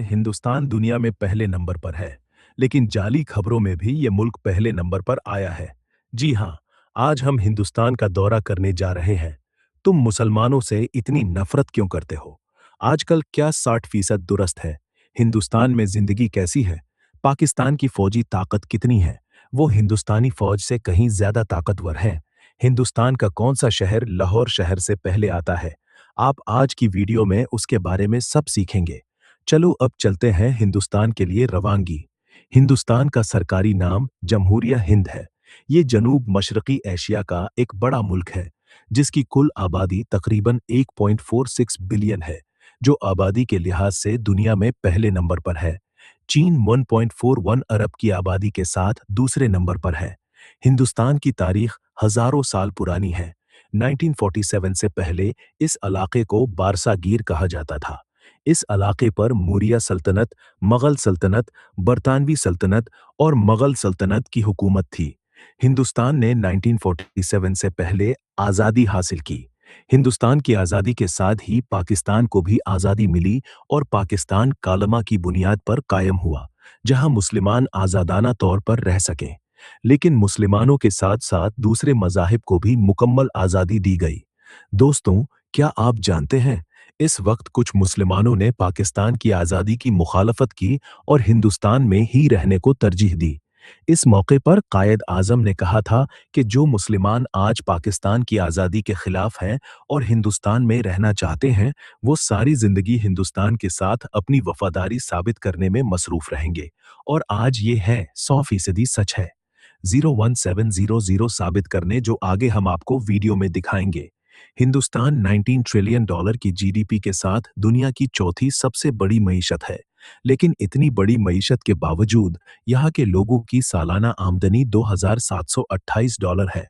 हिंदुस्तान दुनिया में पहले नंबर पर है, लेकिन जाली खबरों में भी ये मुल्क पहले नंबर पर आया है। जी हाँ, आज हम हिंदुस्तान का दौरा करने जा रहे हैं। तुम मुसलमानों से इतनी नफरत क्यों करते हो? आजकल क्या 60% दुरुस्त है? हिंदुस्तान में जिंदगी कैसी है? पाकिस्तान की फौजी ताकत कितनी है? वो हिंदुस्तानी फौज से कहीं ज्यादा ताकतवर है। हिंदुस्तान का कौन सा शहर लाहौर शहर से पहले आता है? आप आज की वीडियो में उसके बारे में सब सीखेंगे। चलो अब चलते हैं हिंदुस्तान के लिए रवानगी। हिंदुस्तान का सरकारी नाम जमहूरिया हिंद है। ये जनूब मशरकी एशिया का एक बड़ा मुल्क है, जिसकी कुल आबादी तकरीबन 1.46 बिलियन है, जो आबादी के लिहाज से दुनिया में पहले नंबर पर है। चीन 1.41 अरब की आबादी के साथ दूसरे नंबर पर है। हिंदुस्तान की तारीख हजारों साल पुरानी है। 1947 से पहले इस इलाके को बारसागीर कहा जाता था। इस इलाके पर मौर्य सल्तनत, मुगल सल्तनत, बरतानवी सल्तनत और मुगल सल्तनत की हुकूमत थी। हिंदुस्तान ने 1947 से पहले आज़ादी हासिल की। हिंदुस्तान की आज़ादी के साथ ही पाकिस्तान को भी आज़ादी मिली और पाकिस्तान कालमा की बुनियाद पर कायम हुआ, जहां मुसलमान आज़ादाना तौर पर रह सकें। लेकिन मुसलमानों के साथ-साथ दूसरे मज़ाहिब को भी मुकम्मल आज़ादी दी गई। दोस्तों, क्या आप जानते हैं, इस वक्त कुछ मुसलमानों ने पाकिस्तान की आज़ादी की मुखालफत की और हिंदुस्तान में ही रहने को तरजीह दी। इस मौके पर कायद आज़म ने कहा था कि जो मुसलमान आज पाकिस्तान की आज़ादी के खिलाफ हैं और हिंदुस्तान में रहना चाहते हैं, वो सारी जिंदगी हिंदुस्तान के साथ अपनी वफादारी साबित करने में मसरूफ रहेंगे। और आज ये है 100% सच है। 01700 साबित करने जो आगे हम आपको वीडियो में दिखाएंगे। हिंदुस्तान 19 ट्रिलियन डॉलर की जीडीपी के साथ दुनिया की चौथी सबसे बड़ी मईशत है, लेकिन इतनी बड़ी मईशत के बावजूद यहाँ के लोगों की सालाना आमदनी $2,728 है।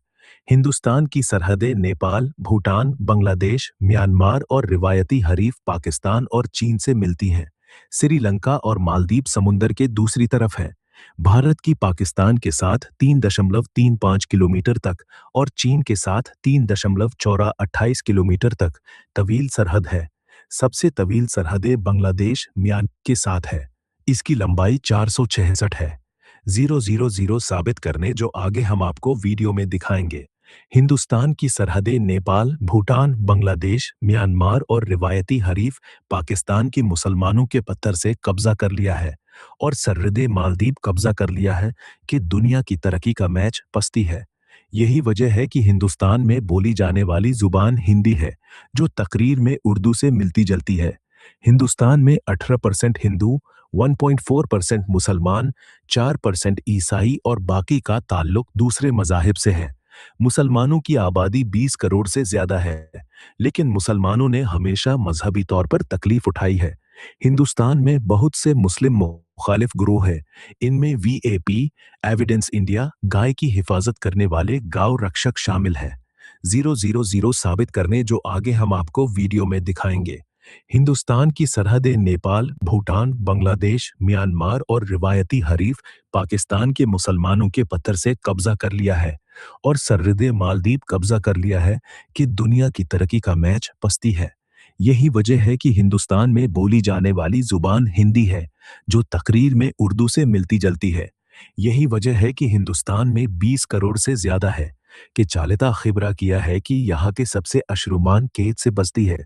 हिंदुस्तान की सरहदें नेपाल, भूटान, बांग्लादेश, म्यांमार और रिवायती हरीफ पाकिस्तान और चीन से मिलती हैं। श्रीलंका और मालदीव समुंदर के दूसरी तरफ है। भारत की पाकिस्तान के साथ 3.35 किलोमीटर तक और चीन के साथ 3.28 किलोमीटर तक तवील सरहद है। सबसे तवील सरहदें बांग्लादेश, म्यांमार के साथ है। इसकी लंबाई 466 है। 000 साबित करने जो आगे हम आपको वीडियो में दिखाएंगे। हिंदुस्तान की सरहदें नेपाल, भूटान, बांग्लादेश, म्यांमार और रिवायती हरीफ पाकिस्तान के मुसलमानों के पत्थर से कब्जा कर लिया है और सरहदें मालदीव कब्जा कर लिया है कि दुनिया की तरक्की का मैच पस्ती है। यही वजह है कि हिंदुस्तान में बोली जाने वाली जुबान हिंदी है, जो तकरीर में उर्दू से मिलती जुलती है। हिंदुस्तान में 18% हिंदू, 1.4% मुसलमान, 4% ईसाई और बाकी का ताल्लुक दूसरे मज़ाहिब से है। मुसलमानों की आबादी 20 करोड़ से ज्यादा है, लेकिन मुसलमानों ने हमेशा मजहबी तौर पर तकलीफ उठाई है। हिंदुस्तान में बहुत से मुस्लिम मुखालिफ ग्रोह हैं। इनमें वीएपी, एविडेंस इंडिया, गाय की हिफाजत करने वाले गौ रक्षक शामिल है। 000 साबित करने जो आगे हम आपको वीडियो में दिखाएंगे। हिंदुस्तान की सरहदें नेपाल, भूटान, बांग्लादेश, म्यांमार और रिवायती हरीफ पाकिस्तान के मुसलमानों के पत्थर से कब्जा कर लिया है और सरहदें मालदीव कब्जा कर लिया है कि दुनिया की तरक्की का मैच पस्ती है। यही वजह है कि हिंदुस्तान में बोली जाने वाली जुबान हिंदी है, जो तकरीर में उर्दू से मिलती जुलती है। यही वजह है कि हिंदुस्तान में 20 करोड़ से ज्यादा है कि चालिता खिबरा किया है कि यहाँ के सबसे अशरुमान कैद से बसती है।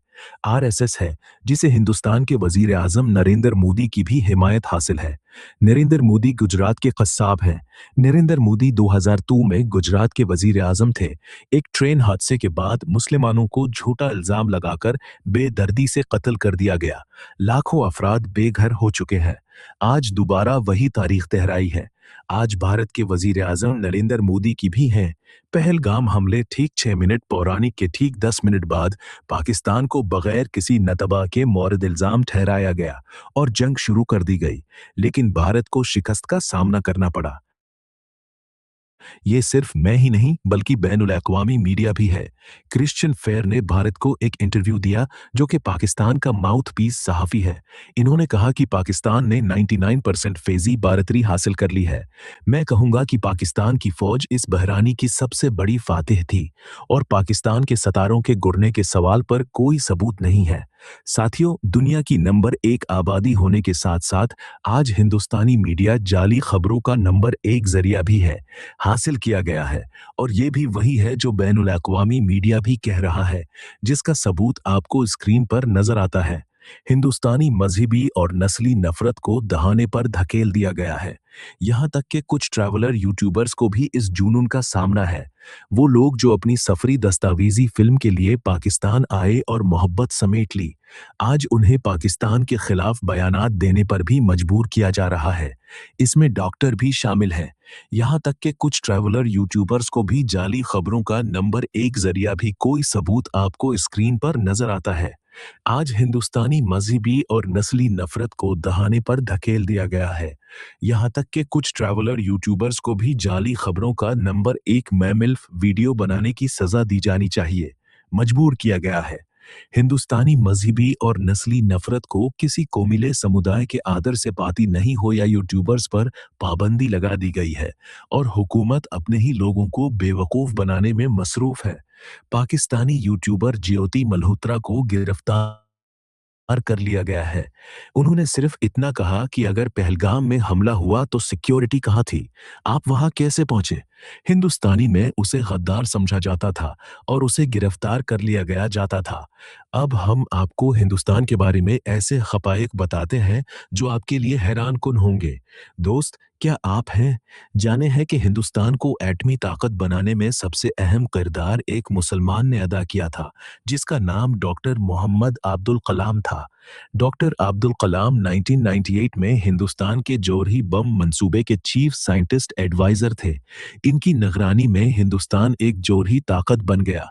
आरएसएस है, जिसे हिंदुस्तान के वजीर आजम नरेंद्र मोदी की भी हिमायत हासिल है। नरेंद्र मोदी गुजरात के कस्साब हैं। नरेंद्र मोदी 2002 में गुजरात के वजीर आजम थे। एक ट्रेन हादसे के बाद मुसलमानों को झूठा इल्जाम लगाकर बेदर्दी से कत्ल कर दिया गया। लाखों अफराद बेघर हो चुके हैं। आज दोबारा वही तारीख दोहराई है। आज भारत के वजीर आजम नरेंद्र मोदी की भी हैं। पहलगाम हमले ठीक 6 मिनट पौराणिक के ठीक 10 मिनट बाद पाकिस्तान को बगैर किसी नतबा के मौरद इल्जाम ठहराया गया और जंग शुरू कर दी गई, लेकिन भारत को शिकस्त का सामना करना पड़ा। ये सिर्फ मैं ही नहीं बल्कि बैनुल अक़वामी मीडिया भी है। क्रिश्चियन फेयर ने भारत को एक इंटरव्यू दिया, जो कि पाकिस्तान का माउथ पीस सहाफ़ी है। इन्होंने कहा कि पाकिस्तान ने 99% फैज़ी बारतरी हासिल कर ली है। मैं कहूँगा कि पाकिस्तान की फ़ौज इस बहरानी की सबसे बड़ी फातिह थी और पाकिस्तान के सितारों के गुरने के सवाल पर कोई सबूत नहीं है। साथियों, दुनिया की नंबर एक आबादी होने के साथ साथ आज हिंदुस्तानी मीडिया जाली खबरों का नंबर एक जरिया भी है, हासिल किया गया है। और ये भी वही है जो बैनुल अक़वामी मीडिया भी कह रहा है, जिसका सबूत आपको स्क्रीन पर नजर आता है। हिंदुस्तानी मजहबी और नस्ली नफरत को दहाने पर धकेल दिया गया है। यहाँ तक कि कुछ ट्रैवलर यूट्यूबर्स को भी इस जुनून का सामना है। वो लोग जो अपनी सफरी दस्तावेजी फिल्म के लिए पाकिस्तान आए और मोहब्बत समेट ली, आज उन्हें पाकिस्तान के खिलाफ बयानात देने पर भी मजबूर किया जा रहा है। इसमें डॉक्टर भी शामिल हैं। यहाँ तक कि कुछ ट्रैवलर यूट्यूबर्स को भी जाली खबरों का नंबर एक जरिया भी कोई सबूत आपको स्क्रीन पर नजर आता है। आज हिंदुस्तानी मजहबी और नस्ली नफरत को दहाने पर धकेल दिया गया है। यहाँ तक कि कुछ ट्रैवलर यूट्यूबर्स को भी जाली खबरों का नंबर एक मैमिल्फ वीडियो बनाने की सजा दी जानी चाहिए, मजबूर किया गया है। हिंदुस्तानी मजहबी और नस्ली नफरत को किसी कौमिले समुदाय के आदर से पाती नहीं हो या यूट्यूबर्स पर पाबंदी लगा दी गई है और हुकूमत अपने ही लोगों को बेवकूफ बनाने में मसरूफ है। पाकिस्तानी यूट्यूबर ज्योति मल्होत्रा को गिरफ्तार कर लिया गया है। उन्होंने सिर्फ इतना कहा कि अगर पहलगाम में हमला हुआ तो सिक्योरिटी कहाँ थी? आप वहां कैसे पहुंचे? हिंदुस्तानी में उसे गद्दार समझा जाता था और उसे गिरफ्तार कर लिया गया जाता था। अब हम आपको हिंदुस्तान के बारे में ऐसे हकायक बताते हैं जो आपके लिए हैरान कुन होंगे। दोस्त, क्या आप हैं जाने हैं कि हिंदुस्तान को एटमी ताकत बनाने में सबसे अहम किरदार एक मुसलमान ने अदा किया था, जिसका नाम डॉक्टर मोहम्मद अब्दुल कलाम था। डॉक्टर अब्दुल कलाम 1998 में हिंदुस्तान के जौहरी बम मंसूबे के चीफ साइंटिस्ट एडवाइजर थे। इनकी निगरानी में हिंदुस्तान एक जौहरी ताकत बन गया।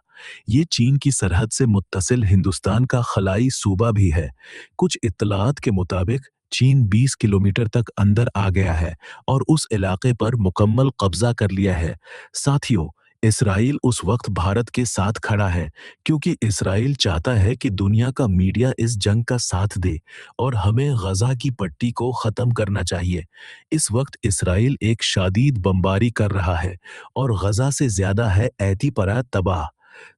ये चीन की सरहद से मुत्तसिल हिंदुस्तान का खलाई सूबा भी है। कुछ इत्तलात के मुताबिक चीन 20 किलोमीटर तक अंदर आ गया है और उस इलाके पर मुकम्मल कब्जा कर लिया है। साथियों, इसराइल उस वक्त भारत के साथ खड़ा है क्योंकि इसराइल चाहता है कि दुनिया का मीडिया इस जंग का साथ दे और हमें गजा की पट्टी को खत्म करना चाहिए। इस वक्त इसराइल एक शादीद बमबारी कर रहा है और गजा से ज्यादा है ऐतिपरा तबाह।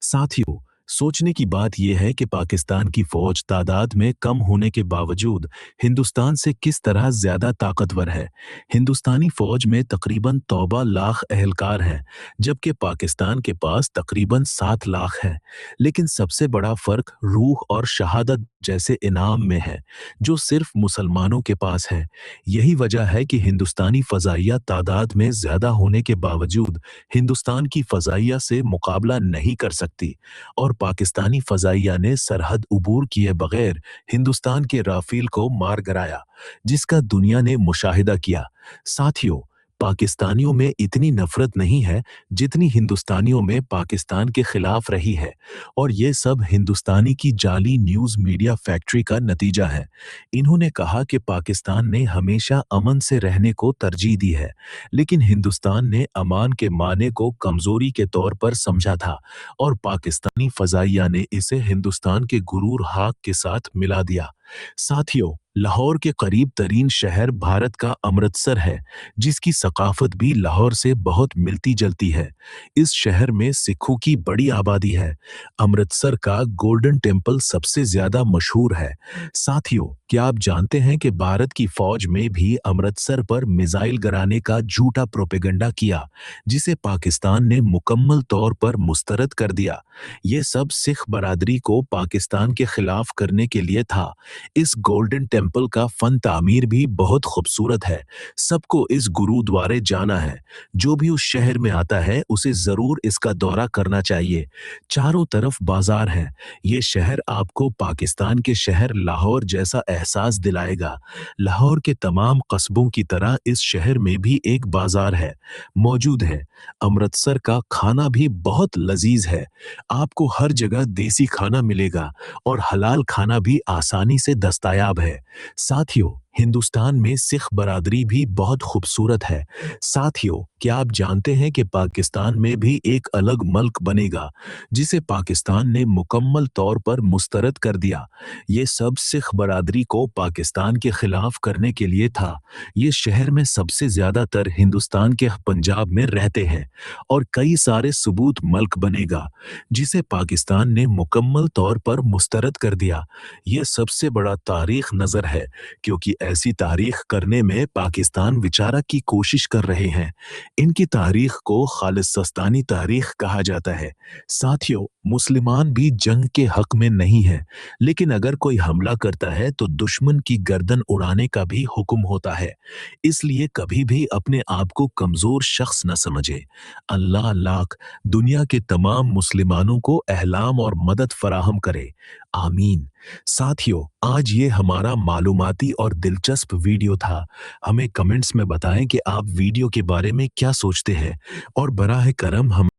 साथियों, सोचने की बात यह है कि पाकिस्तान की फौज तादाद में कम होने के बावजूद हिंदुस्तान से किस तरह ज्यादा ताकतवर है। हिंदुस्तानी फौज में तकरीबन 13 लाख एहलकार हैं, जबकि पाकिस्तान के पास तकरीबन 7 लाख हैं। लेकिन सबसे बड़ा फर्क रूह और शहादत जैसे इनाम में है, जो सिर्फ मुसलमानों के पास है। यही वजह है कि हिंदुस्तानी फजाइया तादाद में ज्यादा होने के बावजूद हिंदुस्तान की फजाइया से मुकाबला नहीं कर सकती और पाकिस्तानी फजाइया ने सरहद उबूर किए बगैर हिंदुस्तान के राफेल को मार गिराया, जिसका दुनिया ने मुशाहिदा किया। साथियों, पाकिस्तानियों में इतनी नफरत नहीं है जितनी हिंदुस्तानियों में पाकिस्तान के खिलाफ रही है और ये सब हिंदुस्तानी की जाली न्यूज़ मीडिया फैक्ट्री का नतीजा है। इन्होंने कहा कि पाकिस्तान ने हमेशा अमन से रहने को तरजीह दी है, लेकिन हिंदुस्तान ने अमान के माने को कमजोरी के तौर पर समझा था और पाकिस्तानी फजाइया ने इसे हिंदुस्तान के गुरूर हाक के साथ मिला दिया। साथियों, लाहौर के करीब तरीन शहर भारत का अमृतसर है, जिसकी सकाफत भी लाहौर से बहुत मिलती जुलती है। इस शहर में सिखों की बड़ी आबादी है। अमृतसर का गोल्डन टेम्पल सबसे ज्यादा मशहूर है। साथियों, क्या आप जानते हैं कि भारत की फौज में भी अमृतसर पर मिसाइल गिराने का झूठा प्रोपेगेंडा किया, जिसे पाकिस्तान ने मुकम्मल तौर पर मुस्तरद कर दिया। ये सब सिख बरादरी को पाकिस्तान के खिलाफ करने के लिए था। इस गोल्डन टेम्पल का फन तामीर भी बहुत खूबसूरत है। सबको इस गुरुद्वारे जाना है। जो भी उस शहर में आता है उसे जरूर इसका दौरा करना चाहिए। चारों तरफ बाजार हैं। ये शहर आपको पाकिस्तान के शहर लाहौर जैसा एहसास दिलाएगा। लाहौर के तमाम कस्बों की तरह इस शहर में भी एक बाजार है मौजूद है। अमृतसर का खाना भी बहुत लजीज है। आपको हर जगह देसी खाना मिलेगा और हलाल खाना भी आसानी से दस्तयाब है। साथियों, हिंदुस्तान में सिख बरादरी भी बहुत खूबसूरत है। साथियों, क्या आप जानते हैं कि पाकिस्तान में भी एक अलग मुल्क बनेगा, जिसे पाकिस्तान ने मुकम्मल तौर पर मुस्तरद कर दिया। ये सब सिख बरादरी को पाकिस्तान के खिलाफ करने के लिए था। ये शहर में सबसे ज़्यादातर हिंदुस्तान के पंजाब में रहते हैं और कई सारे सबूत मुल्क बनेगा, जिसे पाकिस्तान ने मुकम्मल तौर पर मुस्तरद कर दिया। ये सबसे बड़ा तारीख नज़र है, क्योंकि ऐसी तारीख करने में पाकिस्तान विचारक की कोशिश कर रहे हैं। इनकी तारीख को खालिस्तानी तारीख कहा जाता है। साथियों, मुसलमान भी जंग के हक में नहीं है, लेकिन अगर कोई हमला करता है तो दुश्मन की गर्दन उड़ाने का भी हुक्म होता है। इसलिए कभी भी अपने आप को कमजोर शख्स न समझे। अल्लाह लाख दुनिया के तमाम मुसलमानों को अहलाम और मदद फराहम करे। आमीन। साथियों, आज ये हमारा मालूमाती और दिलचस्प वीडियो था। हमें कमेंट्स में बताएं कि आप वीडियो के बारे में क्या सोचते हैं और बराह करम हमें